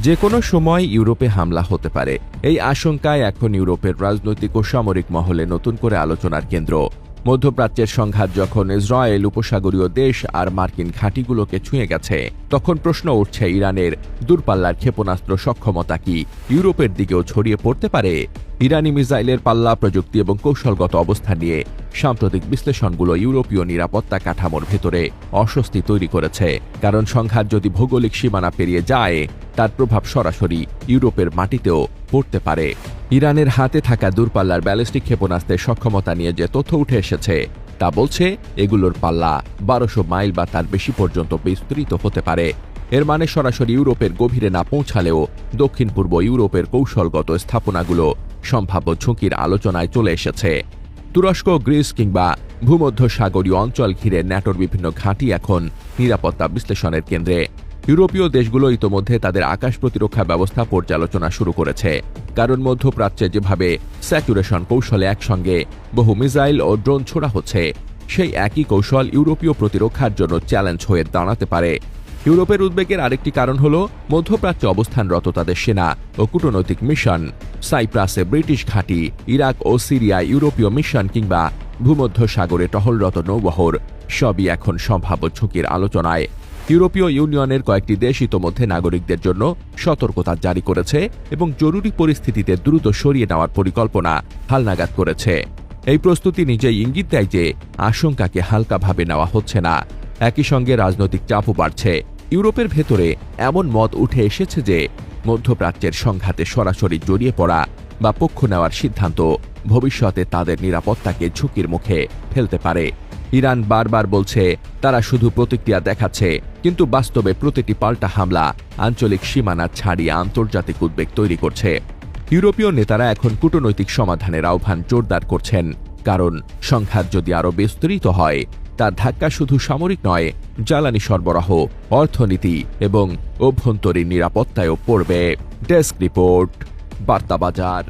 যে কোনো সময় ইউরোপে হামলা হতে পারে, এই আশঙ্কায় এখন ইউরোপের রাজনৈতিক ও সামরিক মহলে নতুন করে আলোচনার কেন্দ্র। মধ্যপ্রাচ্যের সংঘাত যখন ইসরায়েল, উপসাগরীয় দেশ আর মার্কিন ঘাঁটিগুলোকে ছুঁয়ে গেছে, তখন প্রশ্ন উঠছে ইরানের দূরপাল্লার ক্ষেপণাস্ত্র সক্ষমতা কি ইউরোপের দিকেও ছড়িয়ে পড়তে পারে। ইরানি মিসাইলের পাল্লা, প্রযুক্তি এবং কৌশলগত অবস্থান নিয়ে সাম্প্রতিক বিশ্লেষণগুলো ইউরোপীয় নিরাপত্তা কাঠামোর ভেতরে অস্বস্তি তৈরি করেছে। কারণ সংঘাত যদি ভৌগোলিক সীমানা পেরিয়ে যায়, তার প্রভাব সরাসরি ইউরোপের মাটিতেও পড়তে পারে। ইরানের হাতে থাকা দূরপাল্লার ব্যালিস্টিক ক্ষেপণাস্ত্রের সক্ষমতা নিয়ে যে তথ্য উঠে এসেছে, তা বলছে এগুলোর পাল্লা 1200 মাইল বা তার বেশি পর্যন্ত বিস্তৃত হতে পারে। এর মানে সরাসরি ইউরোপের গভীরে না পৌঁছালেও দক্ষিণ পূর্ব ইউরোপের কৌশলগত স্থাপনাগুলো সম্ভাব্য ঝুঁকির আলোচনায় চলে এসেছে। তুরস্ক, গ্রিস কিংবা ভূমধ্যসাগরীয় অঞ্চল ঘিরে ন্যাটোর বিভিন্ন ঘাঁটি এখন নিরাপত্তা বিশ্লেষণের কেন্দ্রে। ইউরোপীয় দেশগুলো ইতোমধ্যে তাদের আকাশ প্রতিরক্ষা ব্যবস্থা পর্যালোচনা শুরু করেছে। কারণ মধ্যপ্রাচ্যে যেভাবে স্যাচুরেশন কৌশলে একসঙ্গে বহু মিসাইল ও ড্রোন ছোড়া হচ্ছে, সেই একই কৌশল ইউরোপীয় প্রতিরক্ষার জন্য চ্যালেঞ্জ হয়ে দাঁড়াতে পারে। ইউরোপের উদ্বেগের আরেকটি কারণ হল মধ্যপ্রাচ্যে অবস্থানরত তাদের সেনা ও কূটনৈতিক মিশন। সাইপ্রাসে ব্রিটিশ ঘাঁটি, ইরাক ও সিরিয়ায় ইউরোপীয় মিশন কিংবা ভূমধ্যসাগরে টহলরত নৌবহর সবই এখন সম্ভাব্য ঝুঁকির আলোচনায়। ইউরোপীয় ইউনিয়নের কয়েকটি দেশ ইতোমধ্যে নাগরিকদের জন্য সতর্কতা জারি করেছে এবং জরুরি পরিস্থিতিতে দ্রুত সরিয়ে নেওয়ার পরিকল্পনা হালনাগাদ করেছে। এই প্রস্তুতি নিজেই ইঙ্গিত দেয় যে আশঙ্কাকে হালকাভাবে নেওয়া হচ্ছে না। একই সঙ্গে রাজনৈতিক চাপও বাড়ছে। ইউরোপের ভেতরে এমন মত উঠে এসেছে যে মধ্যপ্রাচ্যের সংঘাতে সরাসরি জড়িয়ে পড়া বা পক্ষ নেওয়ার সিদ্ধান্ত ভবিষ্যতে তাদের নিরাপত্তাকে ঝুঁকির মুখে ফেলতে পারে। ইরান বারবার বলছে তারা শুধু প্রতিক্রিয়া দেখাচ্ছে, কিন্তু বাস্তবে প্রতিটি পাল্টা হামলা আঞ্চলিক সীমানা ছাড়িয়ে আন্তর্জাতিক উদ্বেগ তৈরি করছে। ইউরোপীয় নেতারা এখন কূটনৈতিক সমাধানের আহ্বান জোরদার করছেন, কারণ সংঘাত যদি আরও বিস্তৃত হয়, তার ধাক্কা শুধু সামরিক নয়, জ্বালানি সরবরাহ, অর্থনীতি এবং অভ্যন্তরীণ নিরাপত্তায়ও পড়বে। Desk report, বার্তাবাজার।